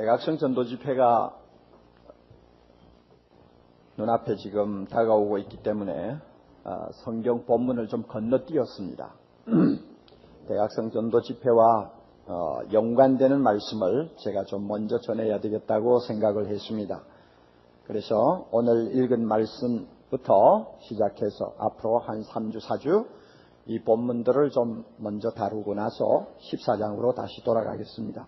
대각성 전도 집회가 눈앞에 지금 다가오고 있기 때문에 성경 본문을 좀 건너뛰었습니다. 대각성 전도 집회와 연관되는 말씀을 제가 좀 먼저 전해야 되겠다고 생각을 했습니다. 그래서 오늘 읽은 말씀부터 시작해서 앞으로 한 3주, 4주 이 본문들을 좀 먼저 다루고 나서 14장으로 다시 돌아가겠습니다.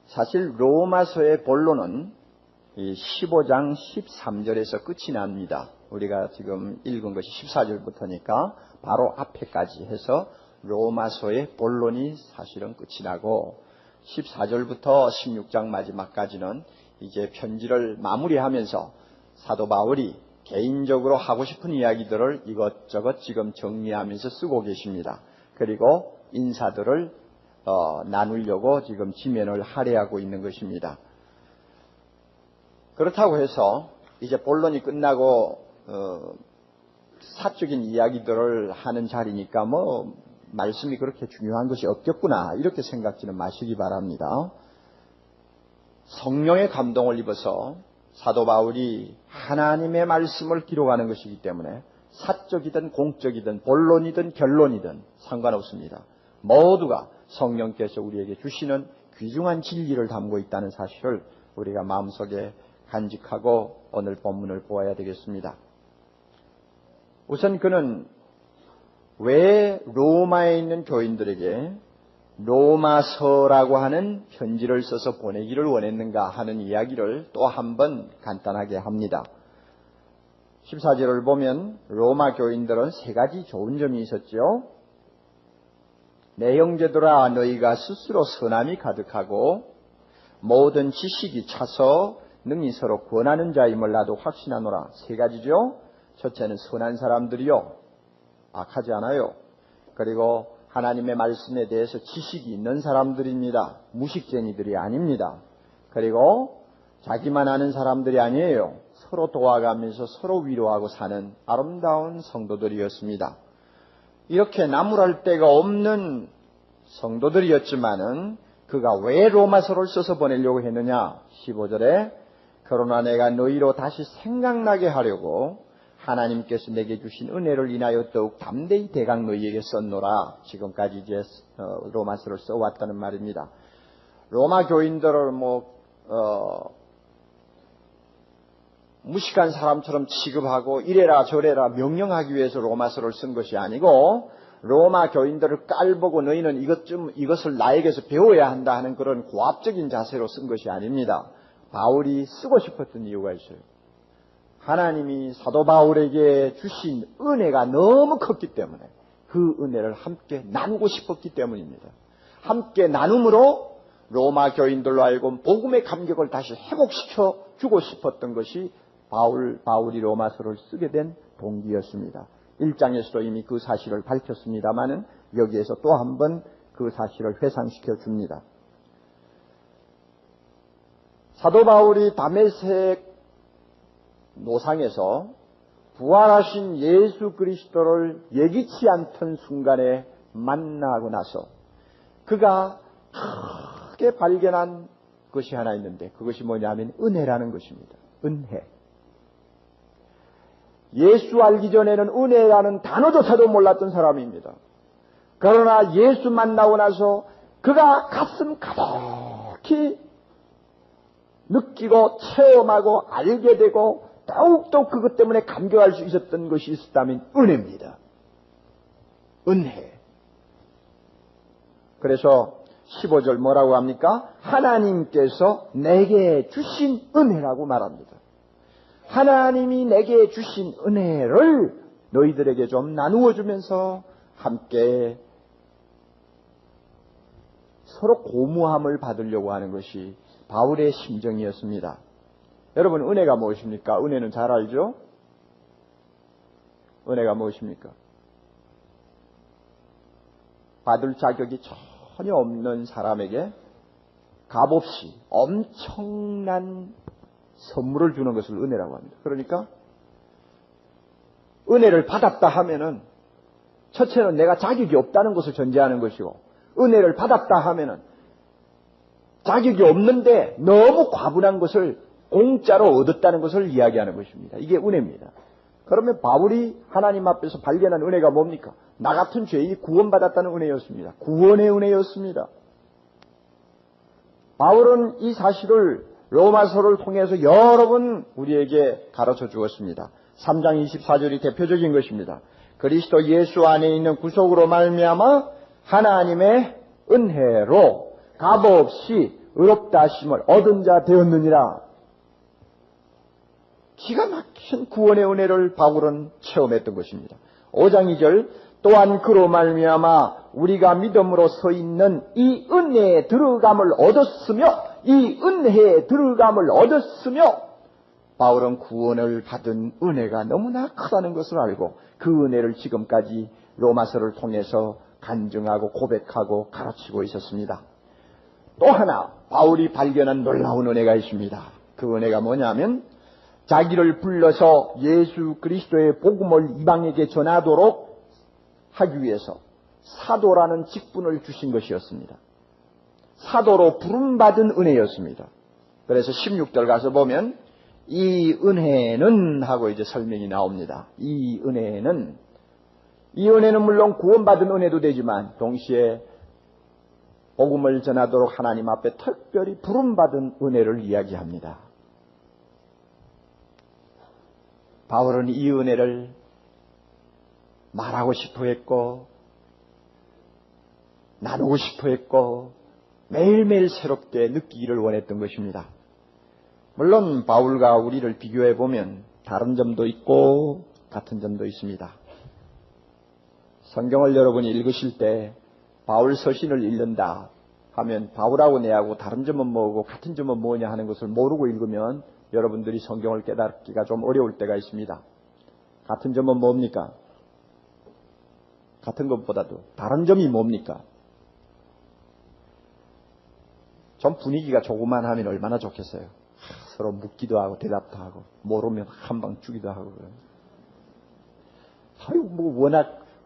사실 로마서의 본론은 15장 13절에서 끝이 납니다. 우리가 지금 읽은 것이 14절부터니까 바로 앞에까지 해서 로마서의 본론이 사실은 끝이 나고 14절부터 16장 마지막까지는 이제 편지를 마무리하면서 사도 바울이 개인적으로 하고 싶은 이야기들을 이것저것 지금 정리하면서 쓰고 계십니다. 그리고 인사들을 나누려고 지금 지면을 할애하고 있는 것입니다. 그렇다고 해서 이제 본론이 끝나고 사적인 이야기들을 하는 자리니까 말씀이 그렇게 중요한 것이 없겠구나 이렇게 생각지는 마시기 바랍니다. 성령의 감동을 입어서 사도 바울이 하나님의 말씀을 기록하는 것이기 때문에 사적이든 공적이든 본론이든 결론이든 상관없습니다. 모두가 성령께서 우리에게 주시는 귀중한 진리를 담고 있다는 사실을 우리가 마음속에 간직하고 오늘 본문을 보아야 되겠습니다. 우선 그는 왜 로마에 있는 교인들에게 로마서라고 하는 편지를 써서 보내기를 원했는가 하는 이야기를 또 한 번 간단하게 합니다. 14절을 보면 로마 교인들은 세 가지 좋은 점이 있었죠. 내 형제들아 너희가 스스로 선함이 가득하고 모든 지식이 차서 능히 서로 권하는 자임을 나도 확신하노라. 세 가지죠. 첫째는 선한 사람들이요 악하지 않아요. 그리고 하나님의 말씀에 대해서 지식이 있는 사람들입니다. 무식쟁이들이 아닙니다. 그리고 자기만 아는 사람들이 아니에요. 서로 도와가면서 서로 위로하고 사는 아름다운 성도들이었습니다. 이렇게 나무랄 데가 없는 성도들이었지만은 그가 왜 로마서를 써서 보내려고 했느냐? 15절에 그러나 내가 너희로 다시 생각나게 하려고 하나님께서 내게 주신 은혜를 인하여 더욱 담대히 대강 너희에게 썼노라. 지금까지 이제 로마서를 써왔다는 말입니다. 로마 교인들을 무식한 사람처럼 취급하고 이래라 저래라 명령하기 위해서 로마서를 쓴 것이 아니고 로마 교인들을 깔보고 너희는 이것을 나에게서 배워야 한다 하는 그런 고압적인 자세로 쓴 것이 아닙니다. 바울이 쓰고 싶었던 이유가 있어요. 하나님이 사도 바울에게 주신 은혜가 너무 컸기 때문에 그 은혜를 함께 나누고 싶었기 때문입니다. 함께 나눔으로 로마 교인들로 하여금 복음의 감격을 다시 회복시켜 주고 싶었던 것이 바울이 로마서를 쓰게 된 동기였습니다. 1장에서도 이미 그 사실을 밝혔습니다마는 여기에서 또 한 번 그 사실을 회상시켜 줍니다. 사도 바울이 다메섹 노상에서 부활하신 예수 그리스도를 예기치 않던 순간에 만나고 나서 그가 크게 발견한 것이 하나 있는데 그것이 뭐냐면 은혜라는 것입니다. 은혜. 예수 알기 전에는 은혜라는 단어조차도 몰랐던 사람입니다. 그러나 예수 만나고 나서 그가 가슴 가득히 느끼고 체험하고 알게 되고 더욱더 그것 때문에 감격할 수 있었던 것이 있었다면 은혜입니다. 은혜. 그래서 15절 뭐라고 합니까? 하나님께서 내게 주신 은혜라고 말합니다. 하나님이 내게 주신 은혜를 너희들에게 좀 나누어 주면서 함께 서로 고무함을 받으려고 하는 것이 바울의 심정이었습니다. 여러분 은혜가 무엇입니까? 은혜는 잘 알죠? 은혜가 무엇입니까? 받을 자격이 전혀 없는 사람에게 값없이 엄청난 선물을 주는 것을 은혜라고 합니다. 그러니까 은혜를 받았다 하면은 첫째는 내가 자격이 없다는 것을 전제하는 것이고, 은혜를 받았다 하면은 자격이 없는데 너무 과분한 것을 공짜로 얻었다는 것을 이야기하는 것입니다. 이게 은혜입니다. 그러면 바울이 하나님 앞에서 발견한 은혜가 뭡니까? 나 같은 죄인이 구원받았다는 은혜였습니다. 구원의 은혜였습니다. 바울은 이 사실을 로마서를 통해서 여러 번 우리에게 가르쳐 주었습니다. 3장 24절이 대표적인 것입니다. 그리스도 예수 안에 있는 구속으로 말미암아 하나님의 은혜로 값없이 의롭다 하심을 얻은 자 되었느니라. 기가 막힌 구원의 은혜를 바울은 체험했던 것입니다. 5장 2절 또한 그로 말미암아 우리가 믿음으로 서 있는 이 은혜에 들어감을 얻었으며 이 은혜에 들어감을 얻었으며 바울은 구원을 받은 은혜가 너무나 크다는 것을 알고 그 은혜를 지금까지 로마서를 통해서 간증하고 고백하고 가르치고 있었습니다. 또 하나 바울이 발견한 놀라운 은혜가 있습니다. 그 은혜가 뭐냐면 자기를 불러서 예수 그리스도의 복음을 이방에게 전하도록 하기 위해서 사도라는 직분을 주신 것이었습니다. 사도로 부름받은 은혜였습니다. 그래서 16절 가서 보면 이 은혜는 하고 이제 설명이 나옵니다. 이 은혜는 물론 구원받은 은혜도 되지만 동시에 복음을 전하도록 하나님 앞에 특별히 부름받은 은혜를 이야기합니다. 바울은 이 은혜를 말하고 싶어 했고 나누고 싶어 했고 매일매일 새롭게 느끼기를 원했던 것입니다. 물론 바울과 우리를 비교해 보면 다른 점도 있고 같은 점도 있습니다. 성경을 여러분이 읽으실 때 바울 서신을 읽는다 하면 바울하고 내하고 다른 점은 뭐고 같은 점은 뭐냐 하는 것을 모르고 읽으면 여러분들이 성경을 깨닫기가 좀 어려울 때가 있습니다. 같은 점은 뭡니까? 같은 것보다도 다른 점이 뭡니까? 좀 분위기가 조그만 하면 얼마나 좋겠어요. 서로 묻기도 하고 대답도 하고 모르면 한방 주기도 하고 그래요. 아유 뭐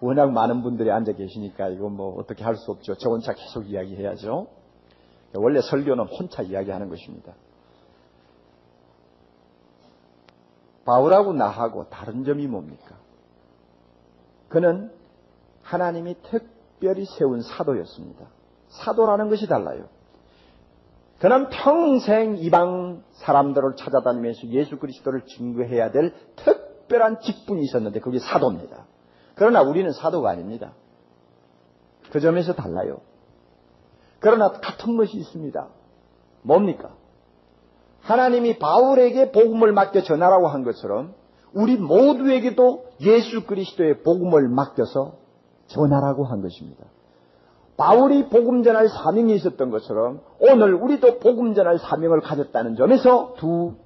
워낙 많은 분들이 앉아 계시니까 이거 뭐 어떻게 할 수 없죠. 저 혼자 계속 이야기해야죠. 원래 설교는 혼자 이야기하는 것입니다. 바울하고 나하고 다른 점이 뭡니까? 그는 하나님이 특별히 세운 사도였습니다. 사도라는 것이 달라요. 그는 평생 이방 사람들을 찾아다니면서 예수 그리스도를 증거해야 될 특별한 직분이 있었는데 그게 사도입니다. 그러나 우리는 사도가 아닙니다. 그 점에서 달라요. 그러나 같은 것이 있습니다. 뭡니까? 하나님이 바울에게 복음을 맡겨 전하라고 한 것처럼 우리 모두에게도 예수 그리스도의 복음을 맡겨서 전하라고 한 것입니다. 바울이 복음 전할 사명이 있었던 것처럼 오늘 우리도 복음 전할 사명을 가졌다는 점에서 두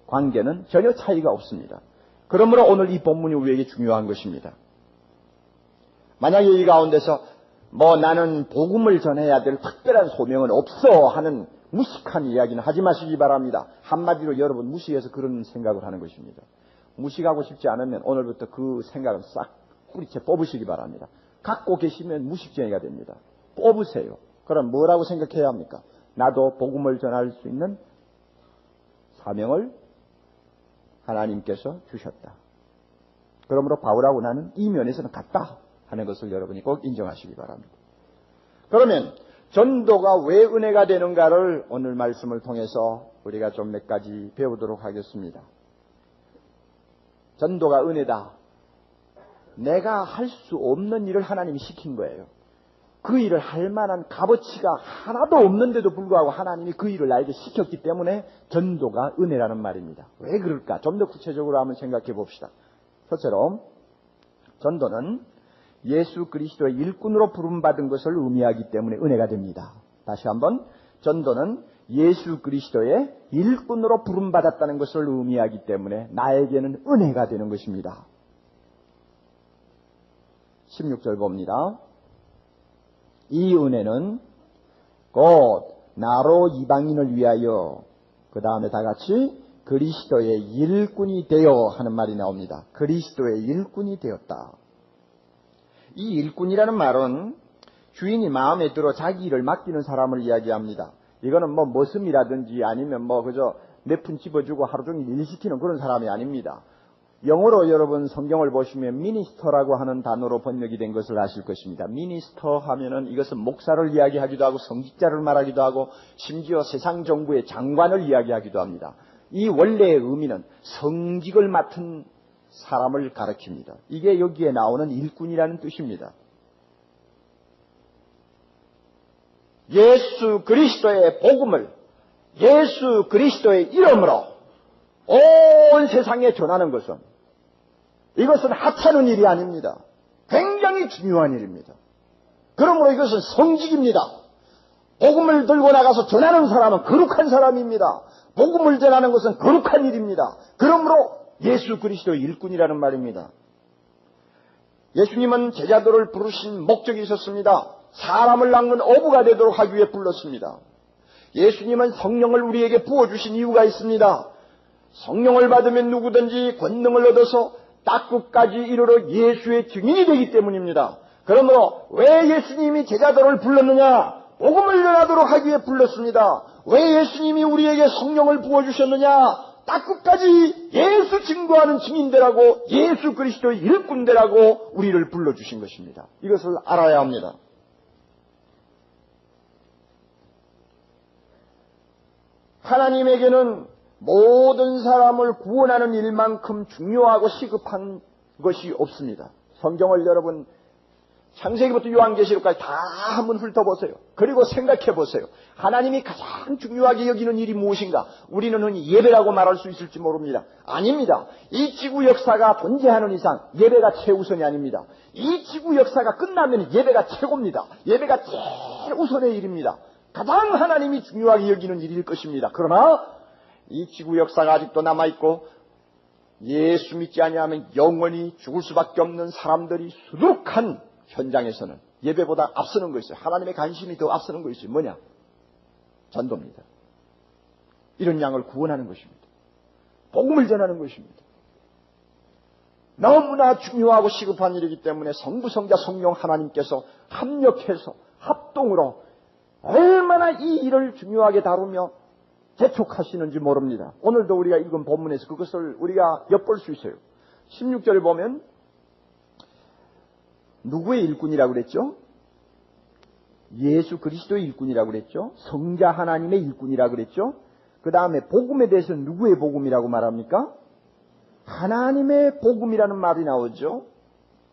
관계는 전혀 차이가 없습니다. 그러므로 오늘 이 본문이 우리에게 중요한 것입니다. 만약에 이 가운데서 나는 복음을 전해야 될 특별한 소명은 없어 하는 무식한 이야기는 하지 마시기 바랍니다. 한마디로 여러분 무식해서 그런 생각을 하는 것입니다. 무식하고 싶지 않으면 오늘부터 그 생각을 싹 뿌리채 뽑으시기 바랍니다. 갖고 계시면 무식쟁이가 됩니다. 뽑으세요. 그럼 뭐라고 생각해야 합니까? 나도 복음을 전할 수 있는 사명을 하나님께서 주셨다. 그러므로 바울하고 나는 이 면에서는 같다 하는 것을 여러분이 꼭 인정하시기 바랍니다. 그러면 전도가 왜 은혜가 되는가를 오늘 말씀을 통해서 우리가 좀 몇 가지 배우도록 하겠습니다. 전도가 은혜다. 내가 할 수 없는 일을 하나님이 시킨 거예요. 그 일을 할 만한 값어치가 하나도 없는데도 불구하고 하나님이 그 일을 나에게 시켰기 때문에 전도가 은혜라는 말입니다. 왜 그럴까? 좀 더 구체적으로 한번 생각해 봅시다. 첫째로 전도는 예수 그리스도의 일꾼으로 부름받은 것을 의미하기 때문에 은혜가 됩니다. 다시 한번 전도는 예수 그리스도의 일꾼으로 부름받았다는 것을 의미하기 때문에 나에게는 은혜가 되는 것입니다. 16절 봅니다. 이 은혜는 곧 나로 이방인을 위하여 그 다음에 다 같이 그리스도의 일꾼이 되어 하는 말이 나옵니다. 그리스도의 일꾼이 되었다. 이 일꾼이라는 말은 주인이 마음에 들어 자기 일을 맡기는 사람을 이야기합니다. 이거는 뭐 머슴이라든지 아니면 그저 몇 푼 집어주고 하루 종일 일 시키는 그런 사람이 아닙니다. 영어로 여러분 성경을 보시면 미니스터라고 하는 단어로 번역이 된 것을 아실 것입니다. 미니스터 하면은 이것은 목사를 이야기하기도 하고 성직자를 말하기도 하고 심지어 세상 정부의 장관을 이야기하기도 합니다. 이 원래의 의미는 성직을 맡은 사람을 가리킵니다. 이게 여기에 나오는 일꾼이라는 뜻입니다. 예수 그리스도의 복음을 예수 그리스도의 이름으로 온 세상에 전하는 것은 이것은 하찮은 일이 아닙니다. 굉장히 중요한 일입니다. 그러므로 이것은 성직입니다. 복음을 들고 나가서 전하는 사람은 거룩한 사람입니다. 복음을 전하는 것은 거룩한 일입니다. 그러므로 예수 그리스도의 일꾼이라는 말입니다. 예수님은 제자들을 부르신 목적이 있었습니다. 사람을 낚는 어부가 되도록 하기 위해 불렀습니다. 예수님은 성령을 우리에게 부어주신 이유가 있습니다. 성령을 받으면 누구든지 권능을 얻어서 땅끝까지 이르러 예수의 증인이 되기 때문입니다. 그러므로 왜 예수님이 제자들을 불렀느냐? 복음을 전하도록 하기 위해 불렀습니다. 왜 예수님이 우리에게 성령을 부어주셨느냐? 땅끝까지 예수 증거하는 증인되라고, 예수 그리스도의 일꾼되라고 우리를 불러주신 것입니다. 이것을 알아야 합니다. 하나님에게는 모든 사람을 구원하는 일만큼 중요하고 시급한 것이 없습니다. 성경을 여러분 창세기부터 요한계시록까지 다 한번 훑어보세요. 그리고 생각해보세요. 하나님이 가장 중요하게 여기는 일이 무엇인가? 우리는 흔히 예배라고 말할 수 있을지 모릅니다. 아닙니다. 이 지구 역사가 존재하는 이상 예배가 최우선이 아닙니다. 이 지구 역사가 끝나면 예배가 최고입니다. 예배가 제일 우선의 일입니다. 가장 하나님이 중요하게 여기는 일일 것입니다. 그러나 이 지구 역사가 아직도 남아있고 예수 믿지 아니하면 영원히 죽을 수밖에 없는 사람들이 수두룩한 현장에서는 예배보다 앞서는 거 있어요. 하나님의 관심이 더 앞서는 거 있어요. 뭐냐? 전도입니다. 이런 양을 구원하는 것입니다. 복음을 전하는 것입니다. 너무나 중요하고 시급한 일이기 때문에 성부, 성자, 성령 하나님께서 합력해서 합동으로 얼마나 이 일을 중요하게 다루며 재촉하시는지 모릅니다. 오늘도 우리가 읽은 본문에서 그것을 우리가 엿볼 수 있어요. 16절을 보면 누구의 일꾼이라고 그랬죠? 예수 그리스도의 일꾼이라고 그랬죠? 성자 하나님의 일꾼이라고 그랬죠? 그 다음에 복음에 대해서는 누구의 복음이라고 말합니까? 하나님의 복음이라는 말이 나오죠.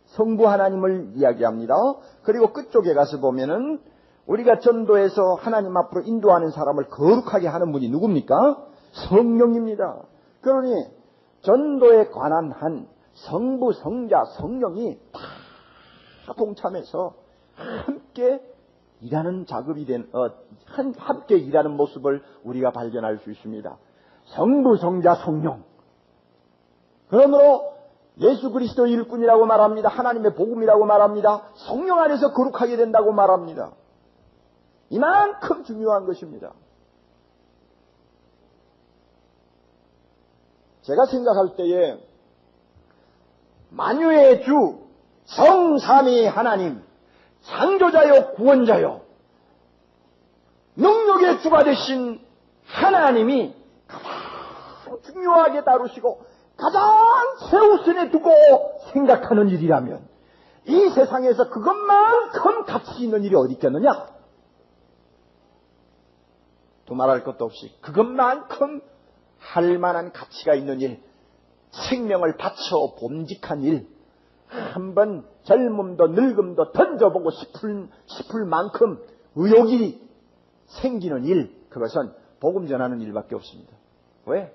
성부 하나님을 이야기합니다. 그리고 끝쪽에 가서 보면은 우리가 전도해서 하나님 앞으로 인도하는 사람을 거룩하게 하는 분이 누굽니까? 성령입니다. 그러니 전도에 관한 한 성부, 성자, 성령이 다 동참해서 함께 일하는 작업이 함께 일하는 모습을 우리가 발견할 수 있습니다. 성부, 성자, 성령. 그러므로 예수 그리스도의 일꾼이라고 말합니다. 하나님의 복음이라고 말합니다. 성령 안에서 거룩하게 된다고 말합니다. 이만큼 중요한 것입니다. 제가 생각할 때에 만유의 주 성삼위 하나님, 창조자요 구원자요 능력의 주가 되신 하나님이 가장 중요하게 다루시고 가장 최우선에 두고 생각하는 일이라면 이 세상에서 그것만큼 가치 있는 일이 어디 있겠느냐? 두말할 것도 없이 그것만큼 할 만한 가치가 있는 일, 생명을 바쳐 봄직한 일, 한번 젊음도 늙음도 던져보고 싶을 만큼 의욕이 생기는 일, 그것은 복음 전하는 일밖에 없습니다. 왜?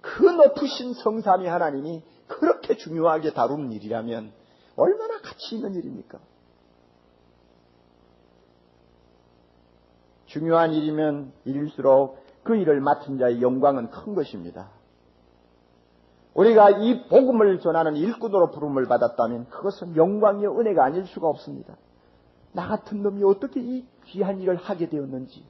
그 높으신 성삼위 하나님이 그렇게 중요하게 다루는 일이라면 얼마나 가치 있는 일입니까? 중요한 일이면 일일수록 그 일을 맡은 자의 영광은 큰 것입니다. 우리가 이 복음을 전하는 일꾼으로 부름을 받았다면 그것은 영광이요 은혜가 아닐 수가 없습니다. 나 같은 놈이 어떻게 이 귀한 일을 하게 되었는지,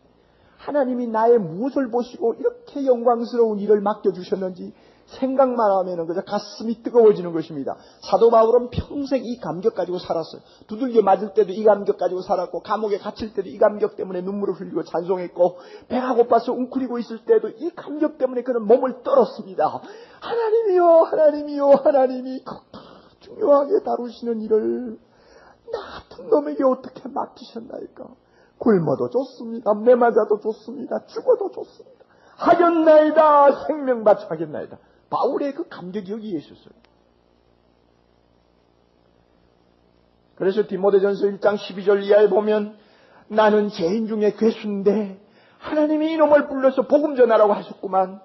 하나님이 나의 무엇을 보시고 이렇게 영광스러운 일을 맡겨주셨는지 생각만 하면은 그저 가슴이 뜨거워지는 것입니다. 사도 바울은 평생 이 감격 가지고 살았어요. 두들겨 맞을 때도 이 감격 가지고 살았고, 감옥에 갇힐 때도 이 감격 때문에 눈물을 흘리고 찬송했고, 배가 고파서 웅크리고 있을 때도 이 감격 때문에 그는 몸을 떨었습니다. 하나님이요, 하나님이요, 하나님이 중요하게 다루시는 일을 나 같은 놈에게 어떻게 맡기셨나이까. 굶어도 좋습니다. 매맞아도 좋습니다. 죽어도 좋습니다. 하겠나이다. 생명 바쳐 하겠나이다. 바울의 그 감격이 여기에 있었어요. 그래서 디모데전서 1장 12절 이하에 보면 나는 죄인 중에 괴수인데 하나님이 이놈을 불러서 복음 전하라고 하셨구만.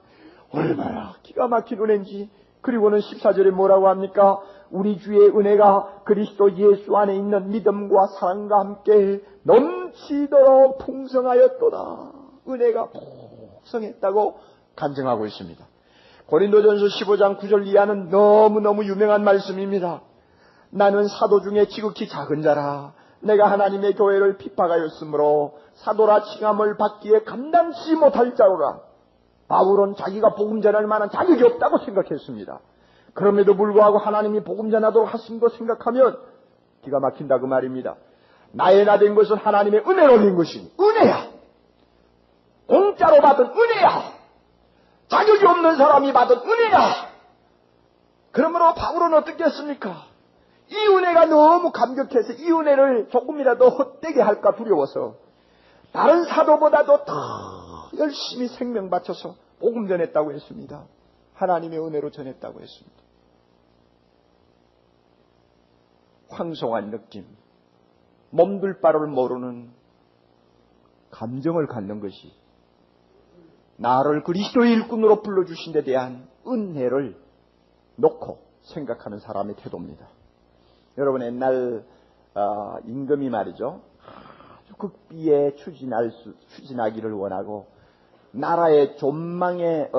얼마나 기가 막힌 은혜인지. 그리고는 14절에 뭐라고 합니까? 우리 주의 은혜가 그리스도 예수 안에 있는 믿음과 사랑과 함께 넘치도록 풍성하였도다. 은혜가 풍성했다고 간증하고 있습니다. 고린도전서 15장 9절 이하는 너무너무 유명한 말씀입니다. 나는 사도 중에 지극히 작은 자라. 내가 하나님의 교회를 핍박하였으므로 사도라 칭함을 받기에 감당치 못할 자로라. 바울은 자기가 복음 전할 만한 자격이 없다고 생각했습니다. 그럼에도 불구하고 하나님이 복음 전하도록 하신 것 생각하면 기가 막힌다 그 말입니다. 나의 나 된 것은 하나님의 은혜로 된 것이니 은혜야. 공짜로 받은 은혜야. 자격이 없는 사람이 받은 은혜야. 그러므로 바울은 어떻게 했습니까? 이 은혜가 너무 감격해서 이 은혜를 조금이라도 헛되게 할까 두려워서 다른 사도보다도 더 열심히 생명 바쳐서 복음 전했다고 했습니다. 하나님의 은혜로 전했다고 했습니다. 황송한 느낌, 몸둘 바를 모르는 감정을 갖는 것이 나를 그리스도의 일꾼으로 불러주신 데 대한 은혜를 놓고 생각하는 사람의 태도입니다. 여러분 옛날 임금이 말이죠. 아주 극비에 추진하기를 원하고 나라의 존망의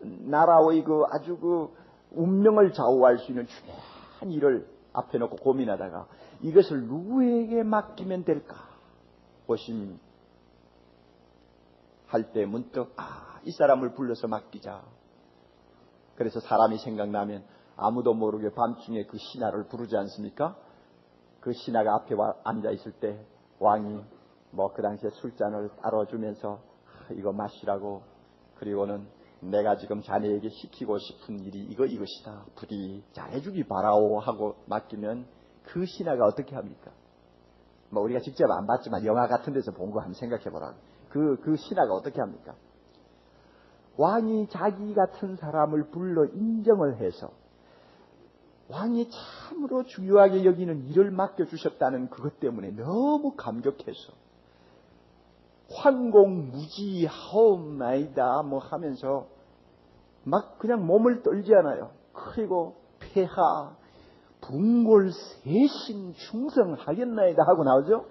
나라의 그 아주 그 운명을 좌우할 수 있는 중요한 일을 앞에 놓고 고민하다가 이것을 누구에게 맡기면 될까 고심할 때 문득 이 사람을 불러서 맡기자. 그래서 사람이 생각나면 아무도 모르게 밤중에 그 신하를 부르지 않습니까? 그 신하가 앞에 앉아 있을 때 왕이 그 당시에 술잔을 따라주면서 이거 마시라고, 그리고는 내가 지금 자네에게 시키고 싶은 일이 이것이다. 부디 잘해주기 바라오 하고 맡기면 그 신하가 어떻게 합니까? 우리가 직접 안 봤지만 영화 같은 데서 본 거 한번 생각해 보라. 그 신하가 어떻게 합니까? 왕이 자기 같은 사람을 불러 인정을 해서 왕이 참으로 중요하게 여기는 일을 맡겨주셨다는 그것 때문에 너무 감격해서 환공무지하옵나이다 하면서 막 그냥 몸을 떨지 않아요. 그리고 폐하 분골세신 충성하겠나이다 하고 나오죠.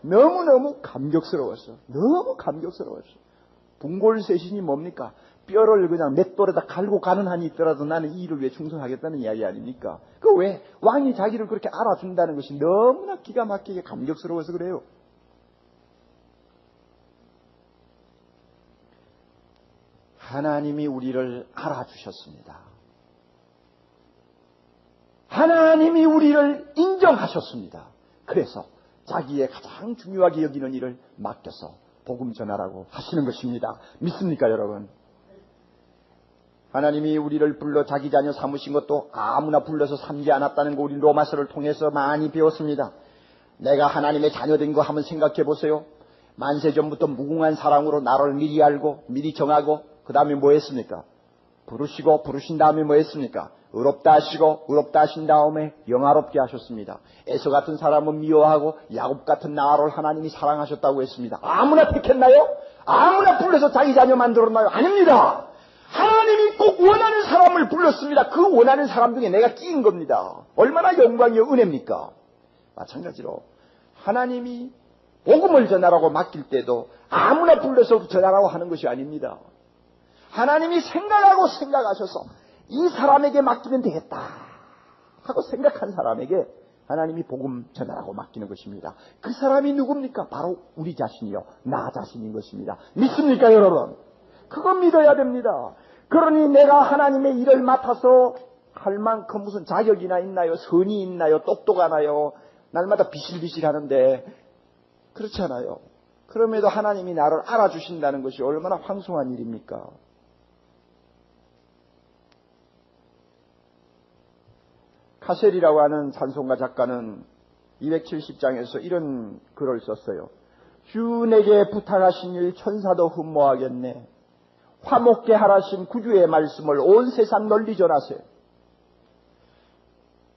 너무너무 감격스러웠어. 너무 감격스러웠어. 분골세신이 뭡니까? 뼈를 그냥 맷돌에다 갈고 가는 한이 있더라도 나는 이 일을 왜 충성하겠다는 이야기 아닙니까? 그 왜 왕이 자기를 그렇게 알아준다는 것이 너무나 기가 막히게 감격스러워서 그래요. 하나님이 우리를 알아주셨습니다. 하나님이 우리를 인정하셨습니다. 그래서 자기의 가장 중요하게 여기는 일을 맡겨서 복음 전하라고 하시는 것입니다. 믿습니까 여러분? 하나님이 우리를 불러 자기 자녀 삼으신 것도 아무나 불러서 삼지 않았다는 거 우리 로마서를 통해서 많이 배웠습니다. 내가 하나님의 자녀된 거 한번 생각해 보세요. 만세전부터 무궁한 사랑으로 나를 미리 알고 미리 정하고 그 다음에 뭐 했습니까? 부르시고 부르신 다음에 뭐 했습니까? 의롭다 하시고 의롭다 하신 다음에 영화롭게 하셨습니다. 에서 같은 사람은 미워하고 야곱 같은 나를 하나님이 사랑하셨다고 했습니다. 아무나 택했나요? 아무나 불러서 자기 자녀 만들었나요? 아닙니다. 하나님이 꼭 원하는 사람을 불렀습니다. 그 원하는 사람 중에 내가 끼인 겁니다. 얼마나 영광이요 은혜입니까? 마찬가지로 하나님이 복음을 전하라고 맡길 때도 아무나 불러서 전하라고 하는 것이 아닙니다. 하나님이 생각하셔서 이 사람에게 맡기면 되겠다 하고 생각한 사람에게 하나님이 복음 전하라고 맡기는 것입니다. 그 사람이 누굽니까? 바로 우리 자신이요 나 자신인 것입니다. 믿습니까 여러분? 그거 믿어야 됩니다. 그러니 내가 하나님의 일을 맡아서 할 만큼 무슨 자격이나 있나요? 선이 있나요? 똑똑하나요? 날마다 비실비실하는데 그렇지 않아요. 그럼에도 하나님이 나를 알아주신다는 것이 얼마나 황송한 일입니까? 카셀이라고 하는 찬송가 작가는 270장에서 이런 글을 썼어요. 주 내게 부탁하신 일 천사도 흠모하겠네. 화목게 하라신 구주의 말씀을 온 세상 널리 전하세요.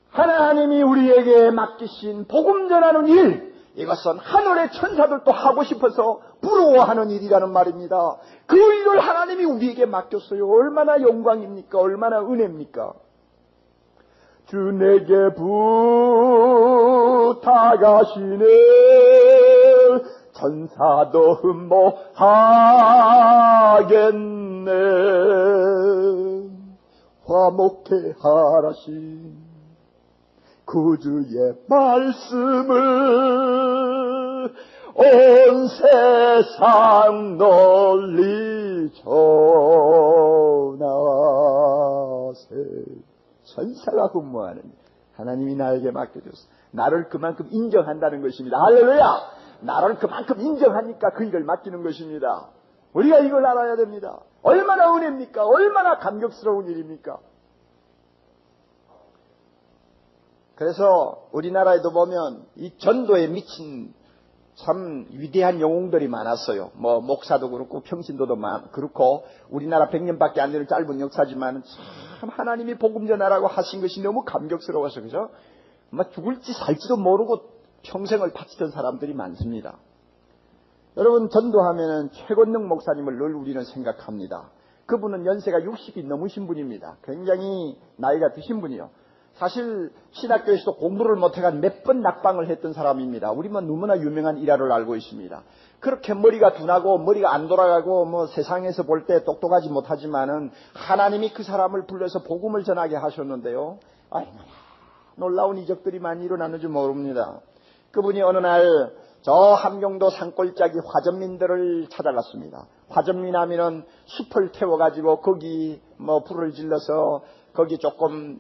하나님이 우리에게 맡기신 복음 전하는 일, 이것은 하늘의 천사들도 하고 싶어서 부러워하는 일이라는 말입니다. 그 일을 하나님이 우리에게 맡겼어요. 얼마나 영광입니까? 얼마나 은혜입니까? 주 내게 부탁하시네. 천사도 흠모하겠네. 화목해 하라신 구주의 말씀을 온 세상 널리 전하세. 천사가 흠모하는 하나님이 나에게 맡겨줬어. 나를 그만큼 인정한다는 것입니다. 할렐루야! 나를 그만큼 인정하니까 그 일을 맡기는 것입니다. 우리가 이걸 알아야 됩니다. 얼마나 은혜입니까? 얼마나 감격스러운 일입니까? 그래서 우리나라에도 보면 이 전도에 미친 참 위대한 영웅들이 많았어요. 뭐 목사도 그렇고 평신도도 그렇고 우리나라 100년밖에 안 되는 짧은 역사지만 참 하나님이 복음 전하라고 하신 것이 너무 감격스러워서 그죠? 막 죽을지 살지도 모르고 평생을 바치던 사람들이 많습니다. 여러분 전도하면은 최건능 목사님을 늘 우리는 생각합니다. 그분은 연세가 60이 넘으신 분입니다. 굉장히 나이가 드신 분이요. 사실 신학교에서도 공부를 못해간 몇 번 낙방을 했던 사람입니다. 우리만 너무나 유명한 일화를 알고 있습니다. 그렇게 머리가 둔하고 머리가 안 돌아가고 뭐 세상에서 볼 때 똑똑하지 못하지만은 하나님이 그 사람을 불러서 복음을 전하게 하셨는데요. 얼마나 놀라운 이적들이 많이 일어나는지 모릅니다. 그분이 어느 날 저 함경도 산골짜기 화전민들을 찾아갔습니다. 화전민 하면은 숲을 태워가지고 거기 뭐 불을 질러서 거기 조금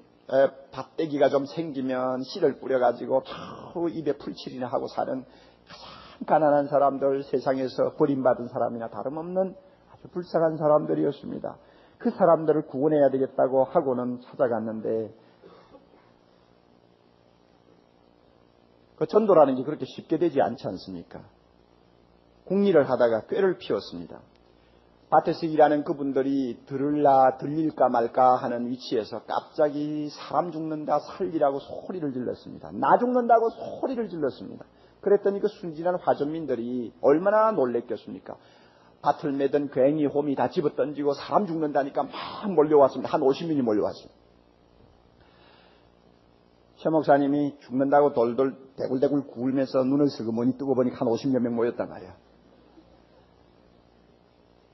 밭대기가 좀 생기면 씨를 뿌려가지고 겨우 입에 풀칠이나 하고 사는 가장 가난한 사람들, 세상에서 버림받은 사람이나 다름없는 아주 불쌍한 사람들이었습니다. 그 사람들을 구원해야 되겠다고 하고는 찾아갔는데 그 전도라는 게 그렇게 쉽게 되지 않지 않습니까? 공리를 하다가 꾀를 피웠습니다. 밭에서 일하는 그분들이 들릴까 말까 하는 위치에서 갑자기 사람 죽는다 살리라고 소리를 질렀습니다. 나 죽는다고 소리를 질렀습니다. 그랬더니 그 순진한 화전민들이 얼마나 놀랬겠습니까? 밭을 매던 괭이 홈이 다 집어던지고 사람 죽는다니까 막 몰려왔습니다. 한 50명이 몰려왔습니다. 최 목사님이 죽는다고 돌돌 대굴대굴 구울면서 눈을 슬그머니 뜨고 보니까 한 50여 명 모였단 말이야.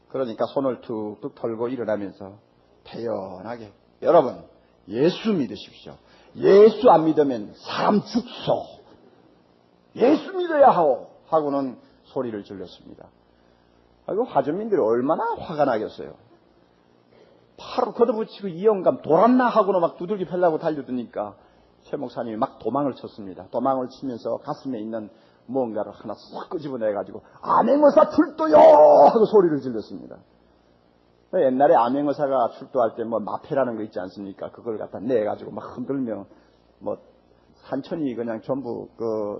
그러니까 손을 툭툭 털고 일어나면서 태연하게 여러분 예수 믿으십시오. 예수 안 믿으면 사람 죽소. 예수 믿어야 하고는 소리를 질렀습니다. 아이고 화전민들이 얼마나 화가 나겠어요. 바로 걷어붙이고 이 영감 돌았나 하고는 막 두들기 펴려고 달려드니까 최 목사님이 막 도망을 쳤습니다. 도망을 치면서 가슴에 있는 뭔가를 하나 싹 끄집어내가지고 암행어사 출도요 하고 소리를 질렀습니다. 옛날에 암행어사가 출도할 때 뭐 마패라는 거 있지 않습니까? 그걸 갖다 내가지고 막 흔들며 뭐 산천이 그냥 전부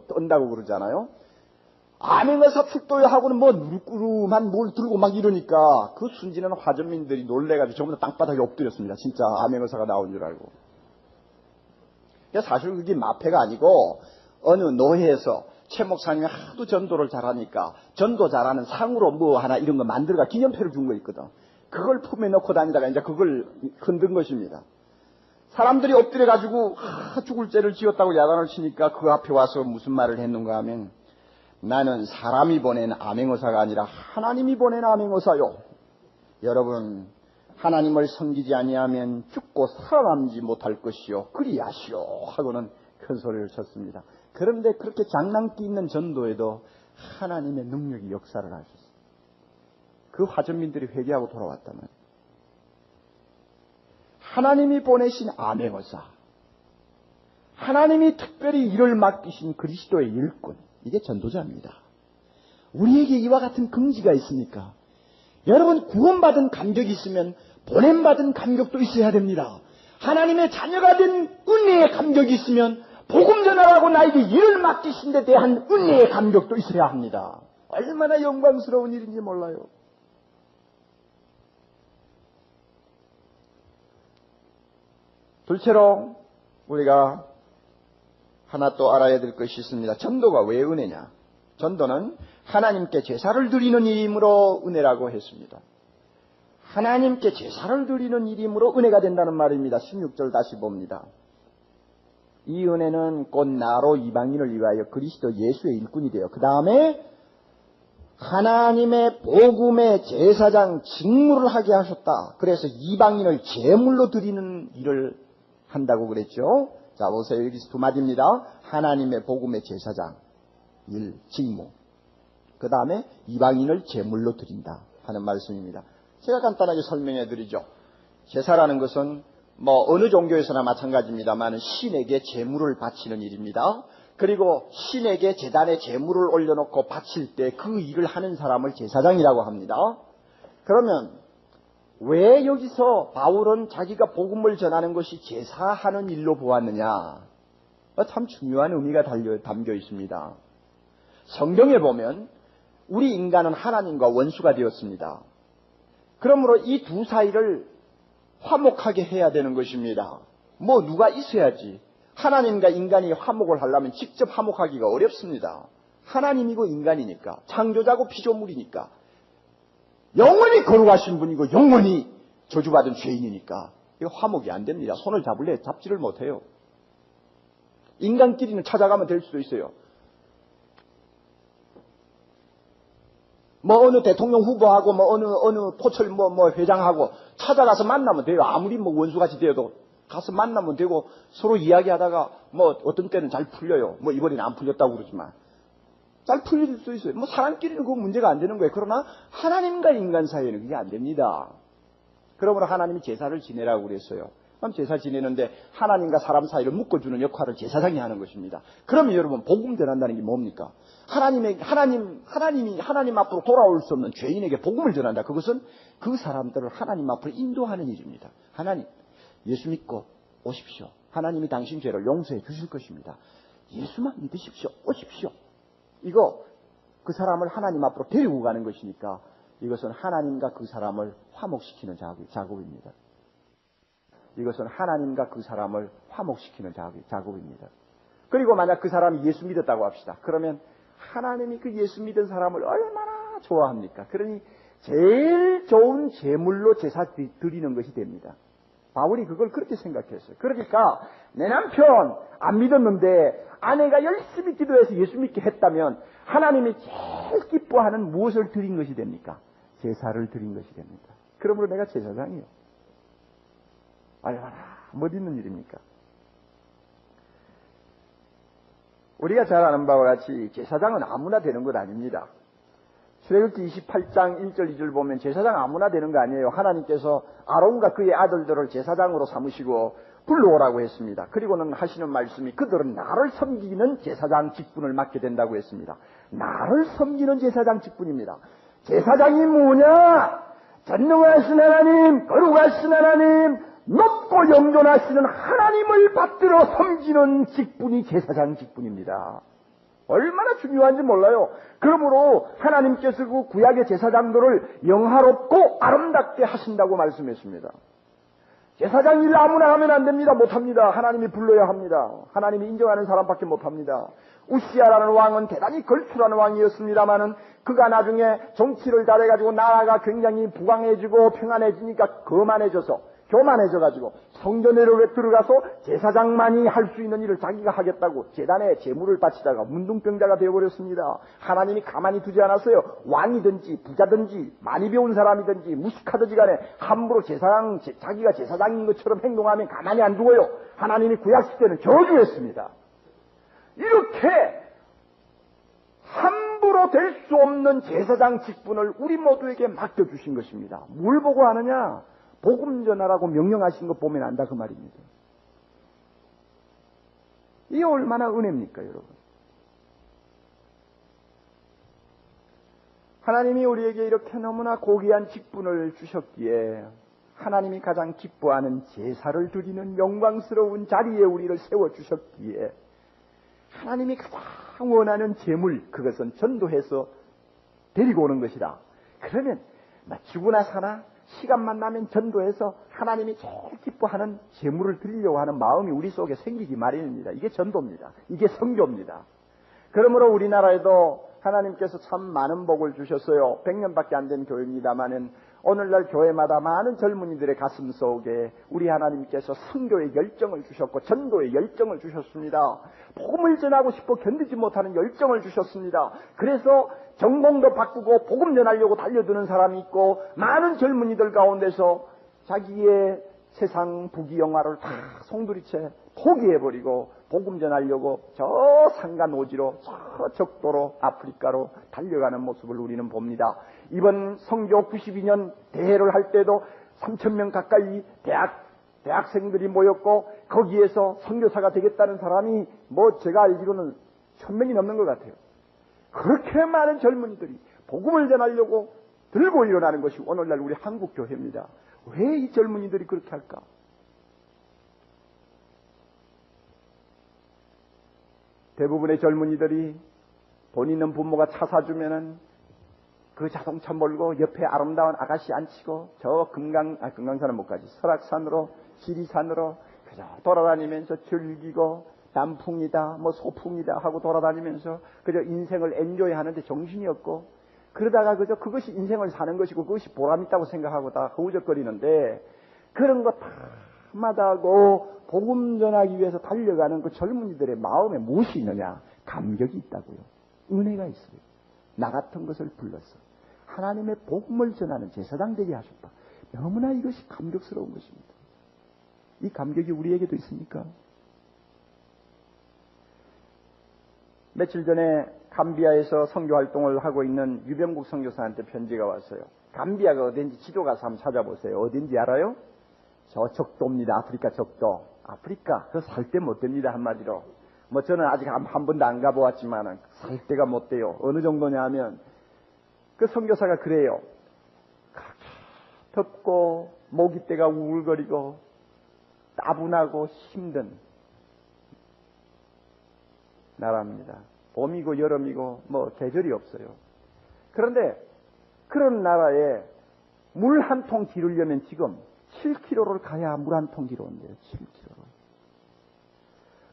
떤다고 그러잖아요. 암행어사 출도요 하고는 뭐 누르꾸름한 뭘 들고 막 이러니까 그 순진한 화전민들이 놀래가지고 전부 다 땅바닥에 엎드렸습니다. 진짜 암행어사가 나온 줄 알고. 사실 그게 마패가 아니고 어느 노회에서 최 목사님이 하도 전도를 잘하니까 전도 잘하는 상으로 뭐 하나 이런 거 만들어가 기념표를 준 거 있거든. 그걸 품에 넣고 다니다가 이제 그걸 흔든 것입니다. 사람들이 엎드려가지고 죽을 죄를 지었다고 야단을 치니까 그 앞에 와서 무슨 말을 했는가 하면 나는 사람이 보낸 암행어사가 아니라 하나님이 보낸 암행어사요. 여러분 하나님을 섬기지 아니하면 죽고 살아남지 못할 것이요 그리하시오 하고는 큰 소리를 쳤습니다. 그런데 그렇게 장난기 있는 전도에도 하나님의 능력이 역사를 하셨어요. 그 화전민들이 회개하고 돌아왔다면 하나님이 보내신 암행어사, 하나님이 특별히 일을 맡기신 그리스도의 일꾼, 이게 전도자입니다. 우리에게 이와 같은 긍지가 있습니까? 여러분, 구원받은 감격이 있으면 보냄받은 감격도 있어야 됩니다. 하나님의 자녀가 된 은혜의 감격이 있으면 복음 전하라고 나에게 일을 맡기신 데 대한 은혜의 감격도 있어야 합니다. 얼마나 영광스러운 일인지 몰라요. 둘째로 우리가 하나 또 알아야 될 것이 있습니다. 전도가 왜 은혜냐? 전도는 하나님께 제사를 드리는 일이므로 은혜라고 했습니다. 하나님께 제사를 드리는 일이므로 은혜가 된다는 말입니다. 16절 다시 봅니다. 이 은혜는 곧 나로 이방인을 위하여 그리스도 예수의 일꾼이 되어 그 다음에 하나님의 복음의 제사장 직무를 하게 하셨다. 그래서 이방인을 제물로 드리는 일을 한다고 그랬죠. 자, 보세요. 여기서 두 마디입니다. 하나님의 복음의 제사장 일, 직무. 그 다음에 이방인을 제물로 드린다 하는 말씀입니다. 제가 간단하게 설명해 드리죠. 제사라는 것은 어느 종교에서나 마찬가지입니다만 신에게 제물을 바치는 일입니다. 그리고 신에게 제단에 제물을 올려놓고 바칠 때 그 일을 하는 사람을 제사장이라고 합니다. 그러면 왜 여기서 바울은 자기가 복음을 전하는 것이 제사하는 일로 보았느냐? 참 중요한 의미가 담겨 있습니다. 성경에 보면 우리 인간은 하나님과 원수가 되었습니다. 그러므로 이 두 사이를 화목하게 해야 되는 것입니다. 누가 있어야지. 하나님과 인간이 화목을 하려면 직접 화목하기가 어렵습니다. 하나님이고 인간이니까, 창조자고 피조물이니까, 영원히 거룩하신 분이고 영원히 저주받은 죄인이니까 이거 화목이 안 됩니다. 손을 잡을래 잡지를 못해요. 인간끼리는 찾아가면 될 수도 있어요. 어느 대통령 후보하고 어느 포철 회장하고 찾아가서 만나면 돼요. 아무리 원수같이 되어도 가서 만나면 되고 서로 이야기하다가 어떤 때는 잘 풀려요. 이번에는 안 풀렸다고 그러지만 잘 풀릴 수 있어요. 사람끼리는 그거 문제가 안 되는 거예요. 그러나 하나님과 인간 사이에는 그게 안 됩니다. 그러므로 하나님이 제사를 지내라고 그랬어요. 그럼 제사 지내는데 하나님과 사람 사이를 묶어주는 역할을 제사장이 하는 것입니다. 그러면 여러분 복음 전한다는 게 뭡니까? 하나님 앞으로 돌아올 수 없는 죄인에게 복음을 전한다. 그것은 그 사람들을 하나님 앞으로 인도하는 일입니다. 하나님, 예수 믿고 오십시오. 하나님이 당신 죄를 용서해 주실 것입니다. 예수만 믿으십시오. 오십시오. 이거 그 사람을 하나님 앞으로 데리고 가는 것이니까 이것은 하나님과 그 사람을 화목시키는 작업입니다. 이것은 하나님과 그 사람을 화목시키는 작업입니다. 그리고 만약 그 사람이 예수 믿었다고 합시다. 그러면 하나님이 그 예수 믿은 사람을 얼마나 좋아합니까? 그러니 제일 좋은 제물로 제사 드리는 것이 됩니다. 바울이 그걸 그렇게 생각했어요. 그러니까 내 남편 안 믿었는데 아내가 열심히 기도해서 예수 믿게 했다면 하나님이 제일 기뻐하는 무엇을 드린 것이 됩니까? 제사를 드린 것이 됩니다. 그러므로 내가 제사장이요. 얼마나 멋있는 일입니까? 우리가 잘 아는 바와 같이 제사장은 아무나 되는 것 아닙니다. 출애굽기 28장 1절 2절 보면 제사장 아무나 되는 거 아니에요. 하나님께서 아론과 그의 아들들을 제사장으로 삼으시고 불러오라고 했습니다. 그리고는 하시는 말씀이 그들은 나를 섬기는 제사장 직분을 맡게 된다고 했습니다. 나를 섬기는 제사장 직분입니다. 제사장이 뭐냐? 전능하신 하나님, 거룩하신 하나님, 높고 영존하시는 하나님을 받들어 섬기는 직분이 제사장 직분입니다. 얼마나 중요한지 몰라요. 그러므로 하나님께서 그 구약의 제사장들을 영화롭고 아름답게 하신다고 말씀했습니다. 제사장 일 아무나 하면 안 됩니다. 못합니다. 하나님이 불러야 합니다. 하나님이 인정하는 사람밖에 못합니다. 우시아라는 왕은 대단히 걸출한 왕이었습니다마는 그가 나중에 정치를 잘해가지고 나라가 굉장히 부강해지고 평안해지니까 교만해져가지고 성전으로 들어가서 제사장만이 할 수 있는 일을 자기가 하겠다고 제단에 제물을 바치다가 문둥병자가 되어버렸습니다. 하나님이 가만히 두지 않았어요. 왕이든지 부자든지 많이 배운 사람이든지 무식하든지 간에 함부로 자기가 제사장인 것처럼 행동하면 가만히 안 두고요. 하나님이 구약시대는 저주했습니다. 이렇게 함부로 될 수 없는 제사장 직분을 우리 모두에게 맡겨주신 것입니다. 뭘 보고 하느냐? 복음 전하라고 명령하신 거 보면 안다 그 말입니다. 이게 얼마나 은혜입니까, 여러분? 하나님이 우리에게 이렇게 너무나 고귀한 직분을 주셨기에 하나님이 가장 기뻐하는 제사를 드리는 영광스러운 자리에 우리를 세워주셨기에 하나님이 가장 원하는 제물, 그것은 전도해서 데리고 오는 것이다. 그러면 죽으나 사나 시간만 나면 전도해서 하나님이 제일 기뻐하는 제물을 드리려고 하는 마음이 우리 속에 생기기 마련입니다. 이게 전도입니다. 이게 선교입니다. 그러므로 우리나라에도 하나님께서 참 많은 복을 주셨어요. 100년밖에 안 된 교회입니다마는 오늘날 교회마다 많은 젊은이들의 가슴 속에 우리 하나님께서 선교의 열정을 주셨고 전도의 열정을 주셨습니다. 복음을 전하고 싶어 견디지 못하는 열정을 주셨습니다. 그래서 전공도 바꾸고 복음 전하려고 달려드는 사람이 있고 많은 젊은이들 가운데서 자기의 세상 부귀영화를 다 송두리째 포기해버리고 복음 전하려고 저 산간오지로 저 적도로 아프리카로 달려가는 모습을 우리는 봅니다. 이번 선교 92년 대회를 할 때도 3,000명 가까이 대학생들이 모였고 거기에서 선교사가 되겠다는 사람이 제가 알기로는 1,000명이 넘는 것 같아요. 그렇게 많은 젊은이들이 복음을 전하려고 들고 일어나는 것이 오늘날 우리 한국교회입니다. 왜 이 젊은이들이 그렇게 할까? 대부분의 젊은이들이 돈 있는 부모가 차 사주면은 그 자동차 몰고 옆에 아름다운 아가씨 앉히고 저 금강산은 못 가지. 설악산으로, 지리산으로 그저 돌아다니면서 즐기고 단풍이다, 소풍이다 하고 돌아다니면서 그저 인생을 엔조이 하는데 정신이 없고 그러다가 그저 그것이 인생을 사는 것이고 그것이 보람있다고 생각하고 다 허우적거리는데 그런 거 다 마다하고 복음 전하기 위해서 달려가는 그 젊은이들의 마음에 무엇이 있느냐? 감격이 있다고요. 은혜가 있어요. 나 같은 것을 불러서 하나님의 복음을 전하는 제사장 되게 하셨다. 너무나 이것이 감격스러운 것입니다. 이 감격이 우리에게도 있습니까? 며칠 전에 감비아에서 선교활동을 하고 있는 유병국 선교사한테 편지가 왔어요. 감비아가 어딘지 지도 가서 한번 찾아보세요. 어딘지 알아요? 저 적도입니다. 아프리카 적도. 아프리카 그 살 때 못 됩니다. 한마디로. 저는 아직 한 번도 안 가보았지만 살 때가 못 돼요. 어느 정도냐 하면 그 선교사가 그래요. 덥고 모기떼가 우울거리고 따분하고 힘든 나라입니다. 봄이고 여름이고 계절이 없어요. 그런데 그런 나라에 물 한 통 기르려면 지금 7km를 가야 물 한 통 기르는데요. 7km.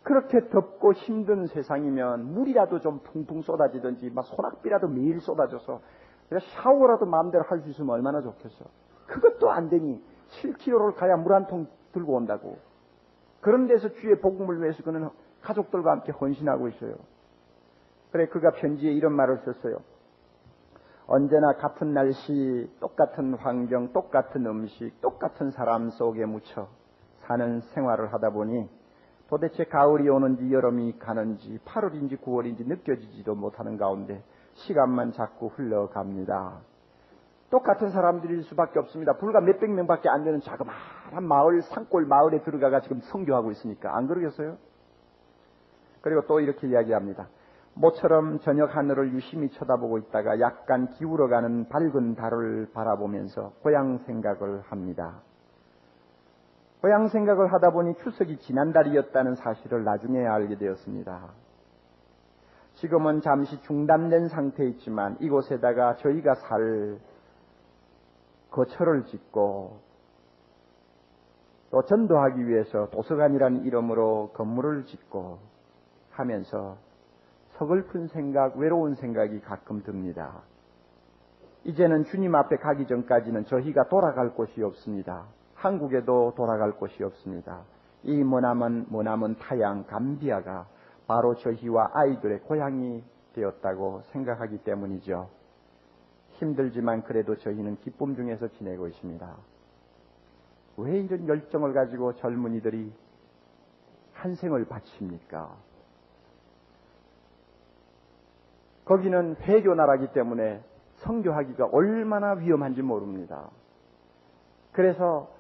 그렇게 덥고 힘든 세상이면 물이라도 좀 풍풍 쏟아지든지 소낙비라도 매일 쏟아져서 샤워라도 마음대로 할 수 있으면 얼마나 좋겠어. 그것도 안 되니 7km를 가야 물 한 통 들고 온다고. 그런 데서 주의 복음을 위해서 그는 가족들과 함께 헌신하고 있어요. 그래 그가 편지에 이런 말을 썼어요. 언제나 같은 날씨, 똑같은 환경, 똑같은 음식, 똑같은 사람 속에 묻혀 사는 생활을 하다 보니 도대체 가을이 오는지 여름이 가는지 8월인지 9월인지 느껴지지도 못하는 가운데 시간만 자꾸 흘러갑니다. 똑같은 사람들일 수밖에 없습니다. 불과 몇백 명밖에 안 되는 자그마한 마을, 산골 마을에 들어가가 지금 선교하고 있으니까 안 그러겠어요? 그리고 또 이렇게 이야기합니다. 모처럼 저녁 하늘을 유심히 쳐다보고 있다가 약간 기울어가는 밝은 달을 바라보면서 고향 생각을 합니다. 고향 생각을 하다 보니 추석이 지난달이었다는 사실을 나중에 알게 되었습니다. 지금은 잠시 중단된 상태에 있지만 이곳에다가 저희가 살 거처를 짓고 또 전도하기 위해서 도서관이라는 이름으로 건물을 짓고 하면서 서글픈 생각, 외로운 생각이 가끔 듭니다. 이제는 주님 앞에 가기 전까지는 저희가 돌아갈 곳이 없습니다. 한국에도 돌아갈 곳이 없습니다. 이 머나먼 타양 감비아가 바로 저희와 아이들의 고향이 되었다고 생각하기 때문이죠. 힘들지만 그래도 저희는 기쁨 중에서 지내고 있습니다. 왜 이런 열정을 가지고 젊은이들이 한 생을 바칩니까? 거기는 회교 나라기 때문에 선교하기가 얼마나 위험한지 모릅니다. 그래서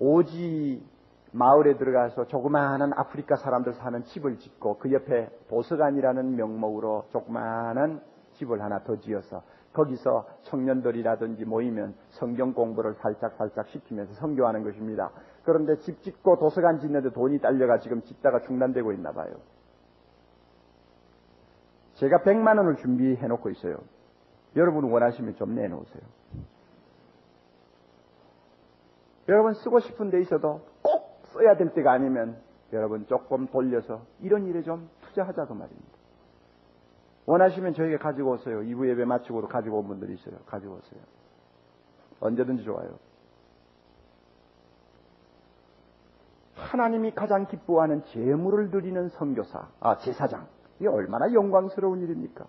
오지 마을에 들어가서 조그마한 아프리카 사람들 사는 집을 짓고 그 옆에 도서관이라는 명목으로 조그마한 집을 하나 더 지어서 거기서 청년들이라든지 모이면 성경 공부를 살짝 시키면서 선교하는 것입니다. 그런데 집 짓고 도서관 짓는데 돈이 딸려가 지금 짓다가 중단되고 있나 봐요. 제가 100만 원을 준비해 놓고 있어요. 여러분 원하시면 좀 내놓으세요. 여러분 쓰고 싶은 데 있어도 꼭 써야 될 때가 아니면 여러분 조금 돌려서 이런 일에 좀 투자하자고 말입니다. 원하시면 저에게 가지고 오세요. 2부 예배 마치고도 가지고 온 분들이 있어요. 가지고 오세요. 언제든지 좋아요. 하나님이 가장 기뻐하는 제물을 드리는 선교사, 제사장. 이게 얼마나 영광스러운 일입니까?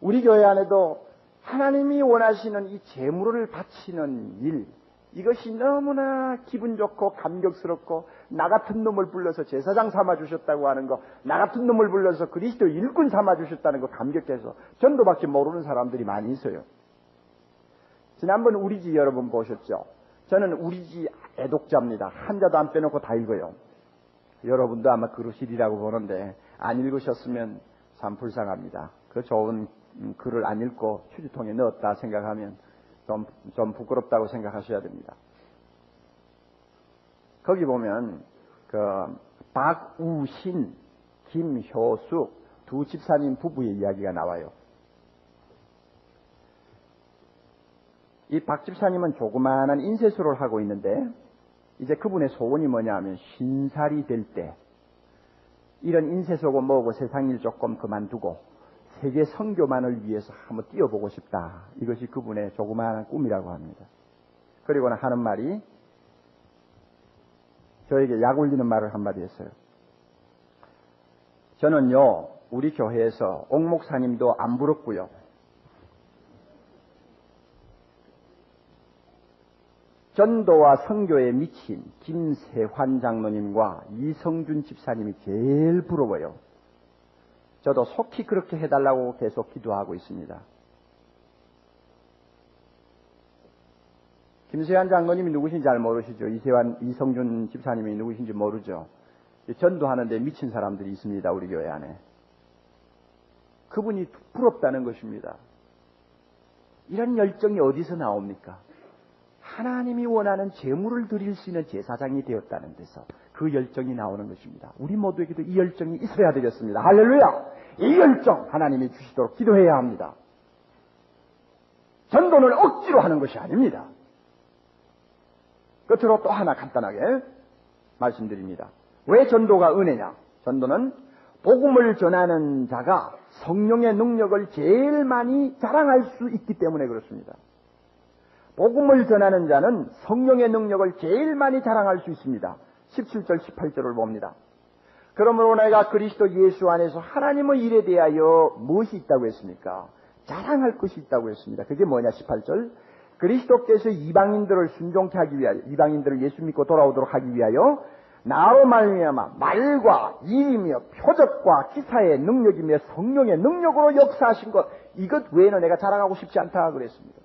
우리 교회 안에도 하나님이 원하시는 이 제물을 바치는 일, 이것이 너무나 기분 좋고 감격스럽고 나 같은 놈을 불러서 제사장 삼아주셨다고 하는 거, 나 같은 놈을 불러서 그리스도 일꾼 삼아주셨다는 거 감격해서 전도밖에 모르는 사람들이 많이 있어요. 지난번 우리지 여러분 보셨죠? 저는 우리지 애독자입니다. 한자도 안 빼놓고 다 읽어요. 여러분도 아마 그러시리라고 보는데 안 읽으셨으면 참 불쌍합니다. 그 좋은 글을 안 읽고 휴지통에 넣었다 생각하면 좀 부끄럽다고 생각하셔야 됩니다. 거기 보면 박우신, 김효숙 두 집사님 부부의 이야기가 나와요. 이 박 집사님은 조그마한 인쇄소를 하고 있는데 이제 그분의 소원이 뭐냐 하면 신살이 될 때 이런 인쇄소고 뭐고 세상 일 조금 그만두고 세계 선교만을 위해서 한번 뛰어보고 싶다. 이것이 그분의 조그마한 꿈이라고 합니다. 그리고는 하는 말이 저에게 약 올리는 말을 한마디 했어요. 저는요 우리 교회에서 옥 목사님도 안 부럽고요. 전도와 선교에 미친 김세환 장로님과 이성준 집사님이 제일 부러워요. 저도 속히 그렇게 해달라고 계속 기도하고 있습니다. 김세환 장로님이 누구신지 잘 모르시죠? 이성준 집사님이 누구신지 모르죠? 전도하는데 미친 사람들이 있습니다. 우리 교회 안에. 그분이 부럽다는 것입니다. 이런 열정이 어디서 나옵니까? 하나님이 원하는 제물을 드릴 수 있는 제사장이 되었다는 데서 그 열정이 나오는 것입니다. 우리 모두에게도 이 열정이 있어야 되겠습니다. 할렐루야! 이 열정 하나님이 주시도록 기도해야 합니다. 전도는 억지로 하는 것이 아닙니다. 끝으로 또 하나 간단하게 말씀드립니다. 왜 전도가 은혜냐? 전도는 복음을 전하는 자가 성령의 능력을 제일 많이 자랑할 수 있기 때문에 그렇습니다. 복음을 전하는 자는 성령의 능력을 제일 많이 자랑할 수 있습니다. 17절 18절을 봅니다. 그러므로 내가 그리스도 예수 안에서 하나님의 일에 대하여 무엇이 있다고 했습니까? 자랑할 것이 있다고 했습니다. 그게 뭐냐? 18절 그리스도께서 이방인들을 순종케 하기 위하여, 이방인들을 예수 믿고 돌아오도록 하기 위하여 나로 말미암아 말과 일이며 표적과 기사의 능력이며 성령의 능력으로 역사하신 것, 이것 외에는 내가 자랑하고 싶지 않다 그랬습니다.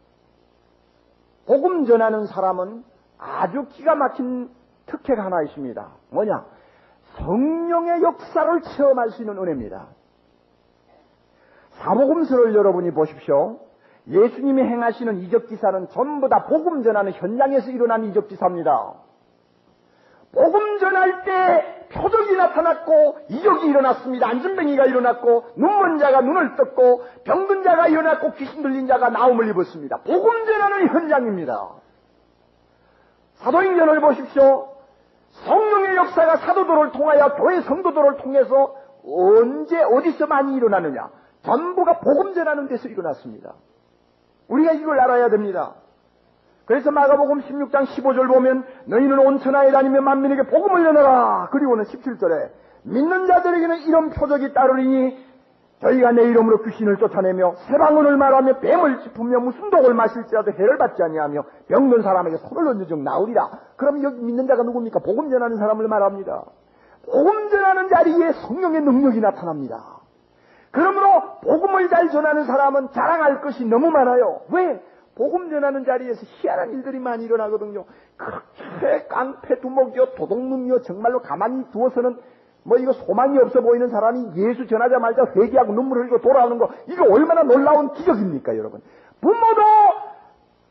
복음 전하는 사람은 아주 기가 막힌 특혜가 하나 있습니다. 뭐냐? 성령의 역사를 체험할 수 있는 은혜입니다. 사복음서를 여러분이 보십시오. 예수님이 행하시는 이적기사는 전부 다 복음 전하는 현장에서 일어난 이적기사입니다. 복음 전할 때 표적이 나타났고 이적이 일어났습니다. 안전뱅이가 일어났고 눈먼 자가 눈을 떴고 병든 자가 일어났고 귀신 들린 자가 나음을 입었습니다. 복음 전하는 현장입니다. 사도행전을 보십시오. 성령의 역사가 사도들을 통하여 교회 성도들을 통해서 언제 어디서 많이 일어나느냐? 전부가 복음 전하는 데서 일어났습니다. 우리가 이걸 알아야 됩니다. 그래서 마가복음 16장 15절 보면 너희는 온 천하에 다니며 만민에게 복음을 전하라. 그리고는 17절에 믿는 자들에게는 이런 표적이 따르리니 저희가 내 이름으로 귀신을 쫓아내며 새방언을 말하며 뱀을 짚으며 무슨 독을 마실지라도 해를 받지 아니하며 병든 사람에게 손을 얹은 즉 나으리라. 그럼 여기 믿는 자가 누굽니까? 복음 전하는 사람을 말합니다. 복음 전하는 자리에 성령의 능력이 나타납니다. 그러므로 복음을 잘 전하는 사람은 자랑할 것이 너무 많아요. 왜? 복음 전하는 자리에서 희한한 일들이 많이 일어나거든요. 그렇게 깡패 두목이요, 도둑놈이요, 정말로 가만히 두어서는 뭐 이거 소망이 없어 보이는 사람이 예수 전하자마자 회개하고 눈물을 흘리고 돌아오는 거, 이거 얼마나 놀라운 기적입니까, 여러분? 부모도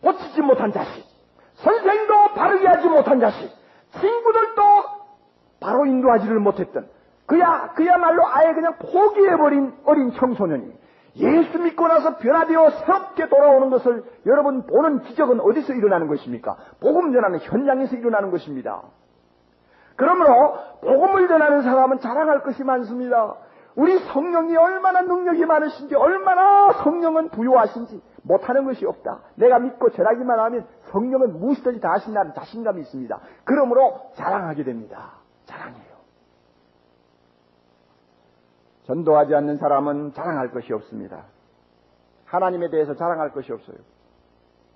고치지 못한 자식, 선생도 바르게 하지 못한 자식, 친구들도 바로 인도하지를 못했던 그야말로 아예 그냥 포기해버린 어린 청소년이 예수 믿고 나서 변화되어 새롭게 돌아오는 것을 여러분 보는 기적은 어디서 일어나는 것입니까? 복음 전하는 현장에서 일어나는 것입니다. 그러므로 복음을 전하는 사람은 자랑할 것이 많습니다. 우리 성령이 얼마나 능력이 많으신지, 얼마나 성령은 부유하신지 못하는 것이 없다. 내가 믿고 전하기만 하면 성령은 무엇이든지 다 하신다는 자신감이 있습니다. 그러므로 자랑하게 됩니다. 자랑해요. 전도하지 않는 사람은 자랑할 것이 없습니다. 하나님에 대해서 자랑할 것이 없어요.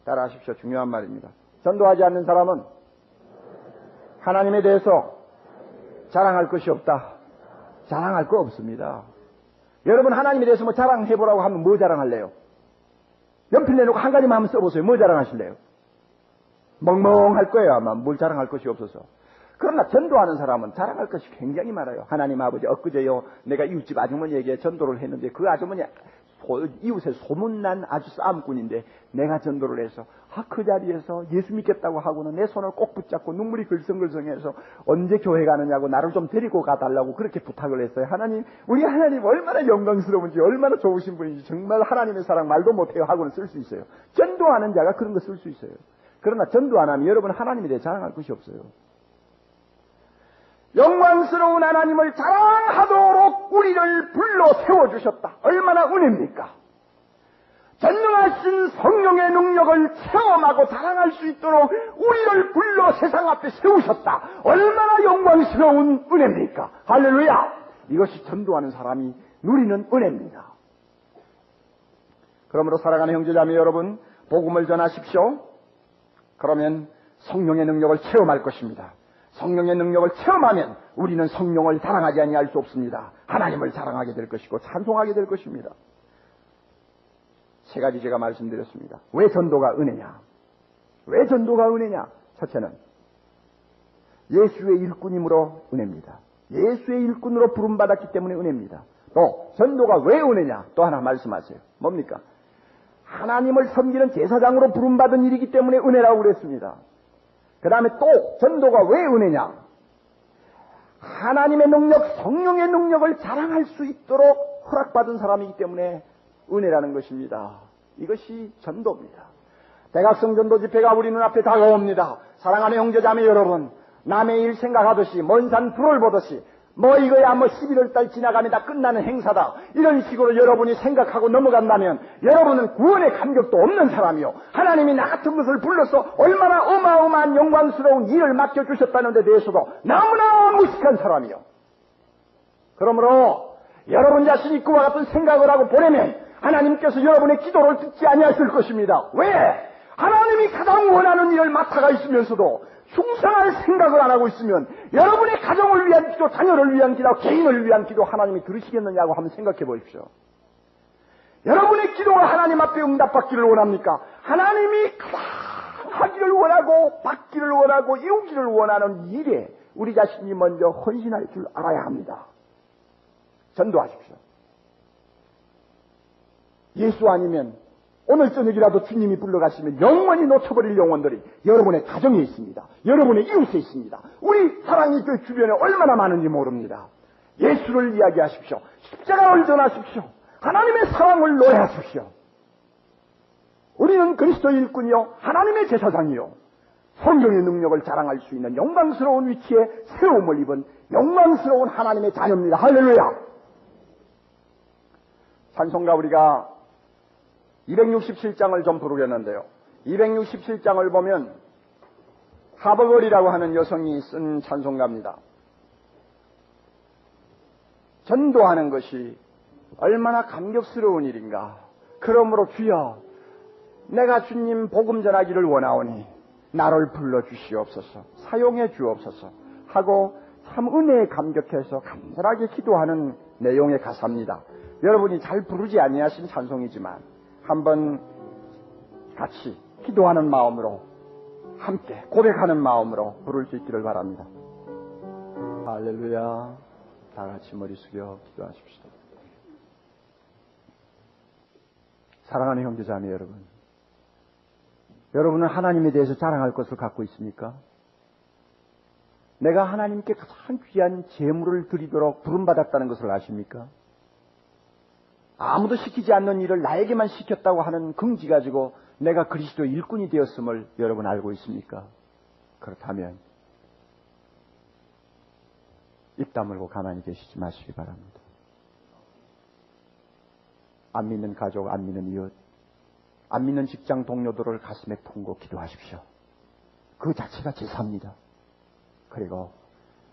따라하십시오. 중요한 말입니다. 전도하지 않는 사람은 하나님에 대해서 자랑할 것이 없다. 자랑할 거 없습니다. 여러분 하나님에 대해서 뭐 자랑해보라고 하면 뭐 자랑할래요? 연필 내놓고 한 가지만 한번 써보세요. 뭐 자랑하실래요? 멍멍할 거예요. 아마 뭘 자랑할 것이 없어서. 그러나 전도하는 사람은 자랑할 것이 굉장히 많아요. 하나님 아버지, 엊그제요 내가 이웃집 아주머니에게 전도를 했는데 그 아주머니 이웃에 소문난 아주 싸움꾼인데 내가 전도를 해서 그 자리에서 예수 믿겠다고 하고는 내 손을 꼭 붙잡고 눈물이 글썽글썽해서 언제 교회 가느냐고 나를 좀 데리고 가달라고 그렇게 부탁을 했어요. 하나님, 우리 하나님 얼마나 영광스러운지, 얼마나 좋으신 분인지 정말 하나님의 사랑 말도 못해요 하고는 쓸 수 있어요. 전도하는 자가 그런 거 쓸 수 있어요. 그러나 전도 안 하면 여러분 하나님에 대해 자랑할 것이 없어요. 영광스러운 하나님을 자랑하도록 우리를 불러 세워주셨다. 얼마나 은혜입니까? 전능하신 성령의 능력을 체험하고 자랑할 수 있도록 우리를 불러 세상 앞에 세우셨다. 얼마나 영광스러운 은혜입니까? 할렐루야! 이것이 전도하는 사람이 누리는 은혜입니다. 그러므로 사랑하는 형제자매 여러분, 복음을 전하십시오. 그러면 성령의 능력을 체험할 것입니다. 성령의 능력을 체험하면 우리는 성령을 자랑하지 아니할 수 없습니다. 하나님을 자랑하게 될 것이고 찬송하게 될 것입니다. 세 가지 제가 말씀드렸습니다. 왜 전도가 은혜냐? 왜 전도가 은혜냐? 첫째는 예수의 일꾼이므로 은혜입니다. 예수의 일꾼으로 부름받았기 때문에 은혜입니다. 또 전도가 왜 은혜냐? 또 하나 말씀하세요. 뭡니까? 하나님을 섬기는 제사장으로 부름받은 일이기 때문에 은혜라고 그랬습니다. 그 다음에 또 전도가 왜 은혜냐? 하나님의 능력, 성령의 능력을 자랑할 수 있도록 허락받은 사람이기 때문에 은혜라는 것입니다. 이것이 전도입니다. 대각성 전도 집회가 우리 눈앞에 다가옵니다. 사랑하는 형제자매 여러분, 남의 일 생각하듯이 먼 산 불을 보듯이 뭐 이거야 뭐 11월달 지나가면 다 끝나는 행사다 이런 식으로 여러분이 생각하고 넘어간다면 여러분은 구원의 감격도 없는 사람이요, 하나님이 나 같은 것을 불러서 얼마나 어마어마한 영광스러운 일을 맡겨주셨다는 데 대해서도 너무나 무식한 사람이요. 그러므로 여러분 자신이 그와 같은 생각을 하고 보내면 하나님께서 여러분의 기도를 듣지 아니하실 것입니다. 왜? 하나님이 가장 원하는 일을 맡아가 있으면서도 충성할 생각을 안 하고 있으면 여러분의 가정을 위한 기도, 자녀를 위한 기도, 개인을 위한 기도 하나님이 들으시겠느냐고 한번 생각해 보십시오. 여러분의 기도가 하나님 앞에 응답받기를 원합니까? 하나님이 가장 하기를 원하고 받기를 원하고 이루기를 원하는 일에 우리 자신이 먼저 헌신할 줄 알아야 합니다. 전도하십시오. 예수 아니면 오늘 저녁이라도 주님이 불러가시면 영원히 놓쳐버릴 영혼들이 여러분의 가정에 있습니다. 여러분의 이웃에 있습니다. 우리 사랑이 그 주변에 얼마나 많은지 모릅니다. 예수를 이야기하십시오. 십자가를 전하십시오. 하나님의 사랑을 노래하십시오. 우리는 그리스도의 일꾼이요, 하나님의 제사장이요, 성령의 능력을 자랑할 수 있는 영광스러운 위치에 세움을 입은 영광스러운 하나님의 자녀입니다. 할렐루야! 찬송가 우리가 267장을 좀 부르겠는데요. 267장을 보면 하버걸이라고 하는 여성이 쓴 찬송가입니다. 전도하는 것이 얼마나 감격스러운 일인가. 그러므로 주여, 내가 주님 복음 전하기를 원하오니 나를 불러주시옵소서, 사용해 주옵소서 하고 참 은혜에 감격해서 간절하게 기도하는 내용의 가사입니다. 여러분이 잘 부르지 아니하신 찬송이지만 한번 같이 기도하는 마음으로 함께 고백하는 마음으로 부를 수 있기를 바랍니다. 할렐루야. 다 같이 머리 숙여 기도하십시다. 사랑하는 형제자매 여러분, 여러분은 하나님에 대해서 자랑할 것을 갖고 있습니까? 내가 하나님께 가장 귀한 재물을 드리도록 부름받았다는 것을 아십니까? 아무도 시키지 않는 일을 나에게만 시켰다고 하는 긍지 가지고 내가 그리스도 일꾼이 되었음을 여러분 알고 있습니까? 그렇다면 입 다물고 가만히 계시지 마시기 바랍니다. 안 믿는 가족, 안 믿는 이웃, 안 믿는 직장 동료들을 가슴에 품고 기도하십시오. 그 자체가 제사입니다. 그리고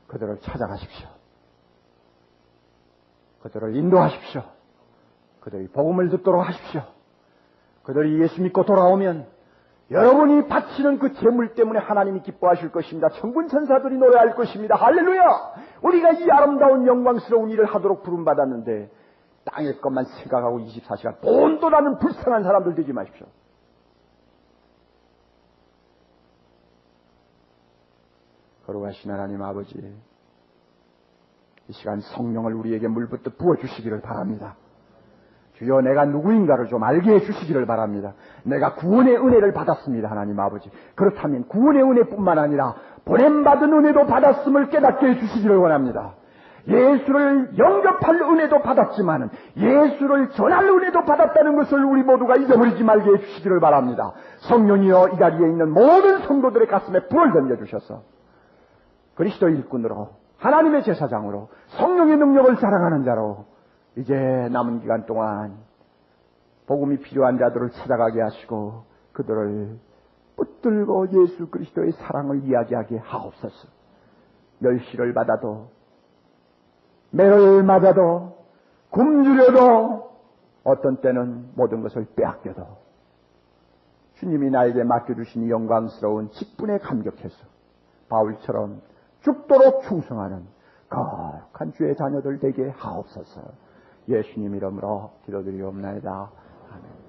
그들을 찾아가십시오. 그들을 인도하십시오. 그들이 복음을 듣도록 하십시오. 그들이 예수 믿고 돌아오면 여러분이 바치는 그 재물 때문에 하나님이 기뻐하실 것입니다. 천군 천사들이 노래할 것입니다. 할렐루야! 우리가 이 아름다운 영광스러운 일을 하도록 부름받았는데 땅의 것만 생각하고 24시간 돈도 나는 불쌍한 사람들 되지 마십시오. 거룩하신 하나님 아버지, 이 시간 성령을 우리에게 물붓듯 부어주시기를 바랍니다. 주여, 내가 누구인가를 좀 알게 해주시기를 바랍니다. 내가 구원의 은혜를 받았습니다. 하나님 아버지, 그렇다면 구원의 은혜뿐만 아니라 보냄받은 은혜도 받았음을 깨닫게 해주시기를 원합니다. 예수를 영접할 은혜도 받았지만 예수를 전할 은혜도 받았다는 것을 우리 모두가 잊어버리지 말게 해주시기를 바랍니다. 성령이여, 이 자리에 있는 모든 성도들의 가슴에 불을 던져주셔서 그리스도 일꾼으로, 하나님의 제사장으로, 성령의 능력을 자랑하는 자로 이제 남은 기간 동안 복음이 필요한 자들을 찾아가게 하시고 그들을 붙들고 예수 그리스도의 사랑을 이야기하게 하옵소서. 멸시를 받아도, 매를 맞아도, 굶주려도, 어떤 때는 모든 것을 빼앗겨도 주님이 나에게 맡겨주신 이 영광스러운 직분에 감격해서 바울처럼 죽도록 충성하는 거룩한 주의 자녀들 되게 하옵소서. 예수님 이름으로 기도드리옵나이다. 아멘.